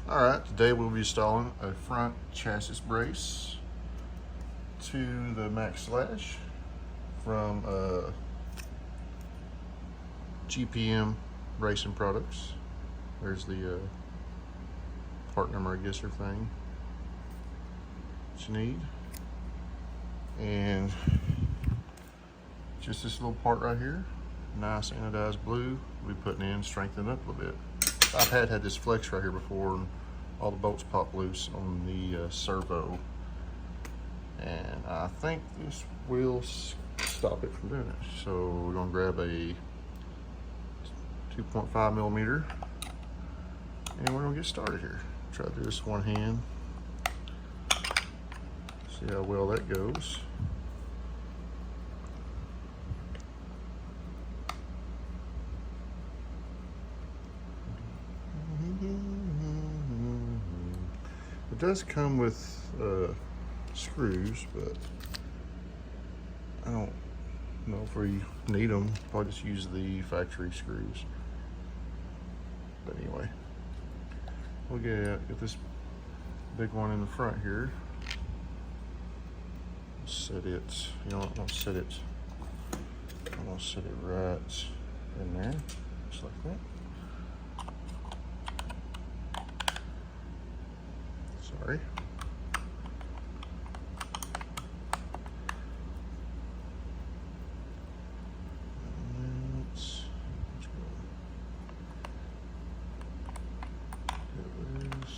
Alright, today we'll be installing a front chassis brace to the Maxx Slash from GPM Racing Products. There's the part number, I guess, or thing that you need. And just this little part right here, nice anodized blue, we'll be putting in, strengthening it up a little bit. I've had this flex right here before, and all the bolts pop loose on the servo, and I think this will stop it from doing it. So we're going to grab a 2.5 millimeter, and we're going to get started here. Try to do this one hand, see how well that goes. It does come with screws, but I don't know if we need them. Probably just use the factory screws. But anyway, we'll get this big one in the front here. Set it, you know what, I'm gonna set it right in there, just like that. Sorry. Let's go. Get this.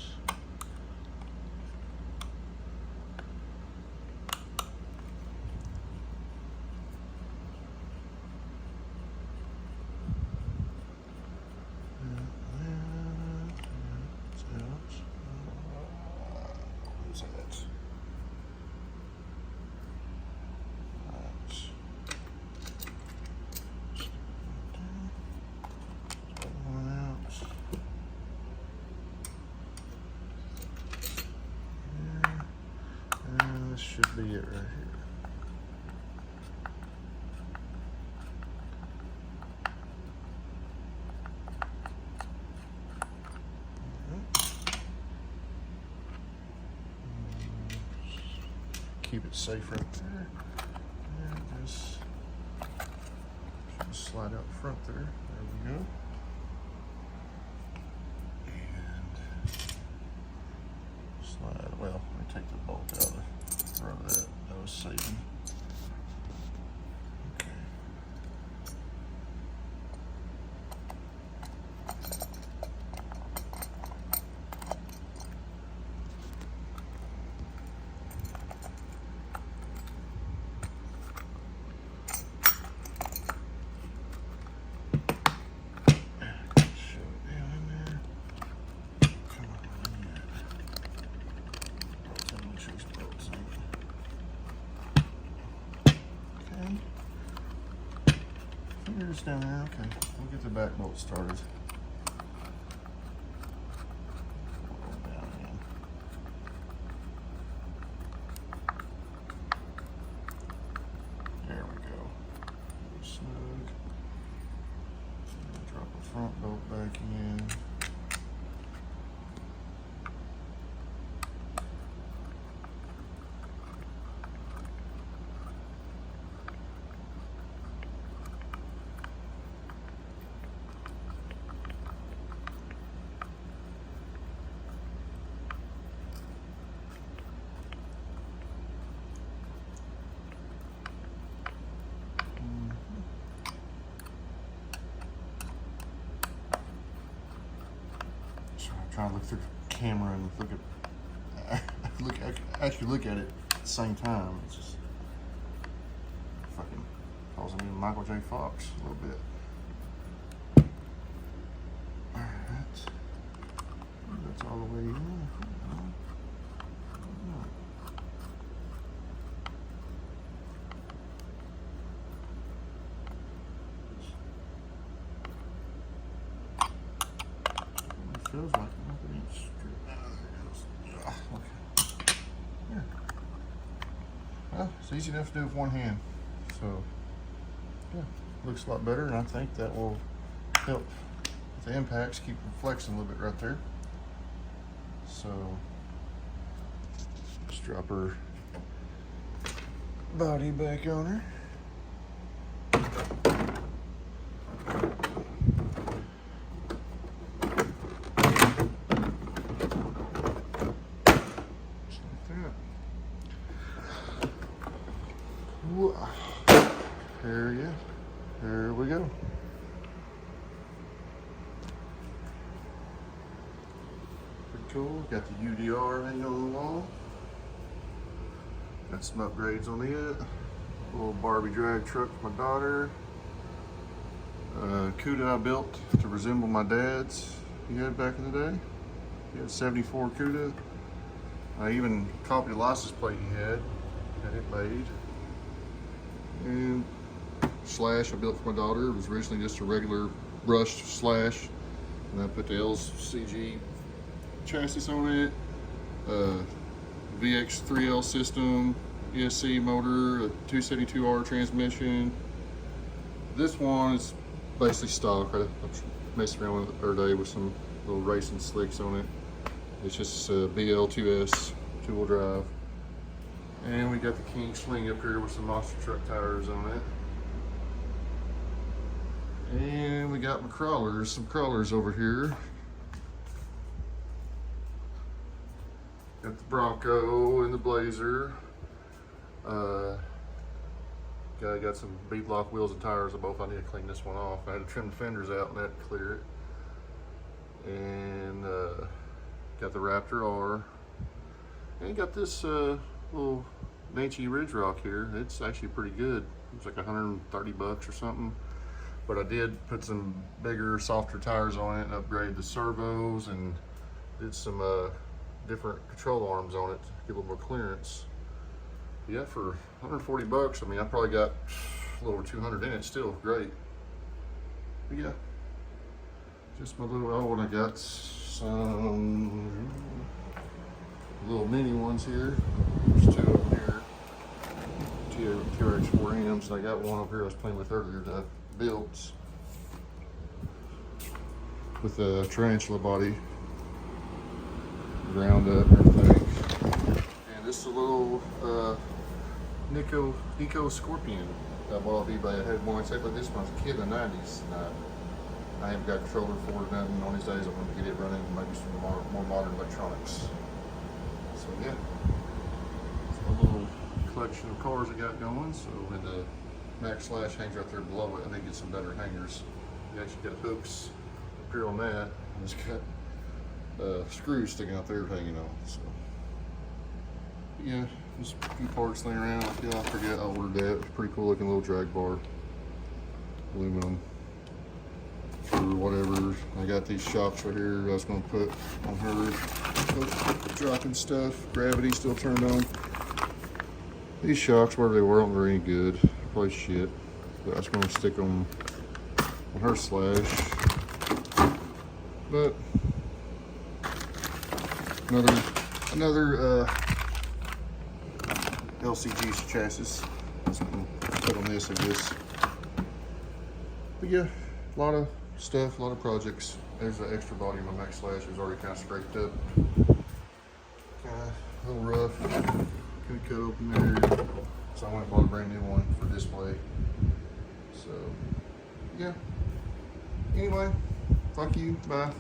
This should be it right here. Keep it safe right there. And just slide out front there. There we go. And slide, well, let me take the bolt out of that was saving. Okay. Fingers down there. Okay, we'll get the back bolt started. Down again. There we go. Snug. So drop the front bolt back in. Trying to look through the camera and actually look at it at the same time. It's just fucking causing me Michael J. Fox a little bit. Alright. That's all the way in. It feels like nothing. Okay. Here. Well, it's easy enough to do with one hand. So, yeah, looks a lot better, and I think that will help with the impacts, keep them flexing a little bit right there. So just drop her body back on her. Just like that. There we go. Pretty cool. Got the UDR hanging on the wall. Got some upgrades on it. Little Barbie drag truck for my daughter. CUDA I built to resemble my dad's he had back in the day. He had 74 CUDA. I even copied the license plate he had it made. And slash I built for my daughter. It was originally just a regular brushed slash, and I put the LCG chassis on it, VX3L system, ESC motor, a 272R transmission. This one is basically stock. I messed around with it the other day with some little racing slicks on it. It's just a BL2S two-wheel drive. And we got the King Sling up here with some monster truck tires on it. And we got my crawlers, some crawlers over here. Got the Bronco and the Blazer. Got some bead lock wheels and tires on both. I need to clean this one off. I had to trim the fenders out and that to clear it. And got the Raptor R. And got this little Nancy Ridge Rock here. It's actually pretty good. It's like 130 bucks or something. But I did put some bigger, softer tires on it and upgrade the servos and did some different control arms on it to get a little more clearance. Yeah, for 140 bucks, I mean, I probably got a little over 200 in it still. Great. But yeah, just my little, oh, and I got some little mini ones here. There's two up here. TRX4Ms, and I got one up here I was playing with earlier that I built with a tarantula body, ground up and everything. And this is a little Nico Scorpion that I bought off eBay. I had one exactly like this when I was a kid in the 90s. And I haven't got a controller for it, nothing on these days. I want to get it running, maybe some more modern electronics. So yeah, it's a little collection of cars I got going. So when the Maxx slash hangs right there below it, I need to get some better hangers. You actually got hooks up here on that, and it's got screws sticking out there hanging on. So yeah, just a few parts laying around. Yeah, I forget I ordered that. It's a pretty cool looking little drag bar, aluminum or whatever. I got these shocks right here I was going to put on her, dropping stuff. Gravity still turned on. These shocks, wherever they were, aren't very good. Probably shit. But I was going to stick them on her slash. But another LCG chassis. That's what I'm put on this, I guess. But yeah, a lot of stuff, a lot of projects. There's the extra body on my Maxx slash. It was already kind of scraped up. Kind of a little rough. Could cut open there. So I went and bought a brand new one for display. So yeah. Anyway, fuck you. Bye.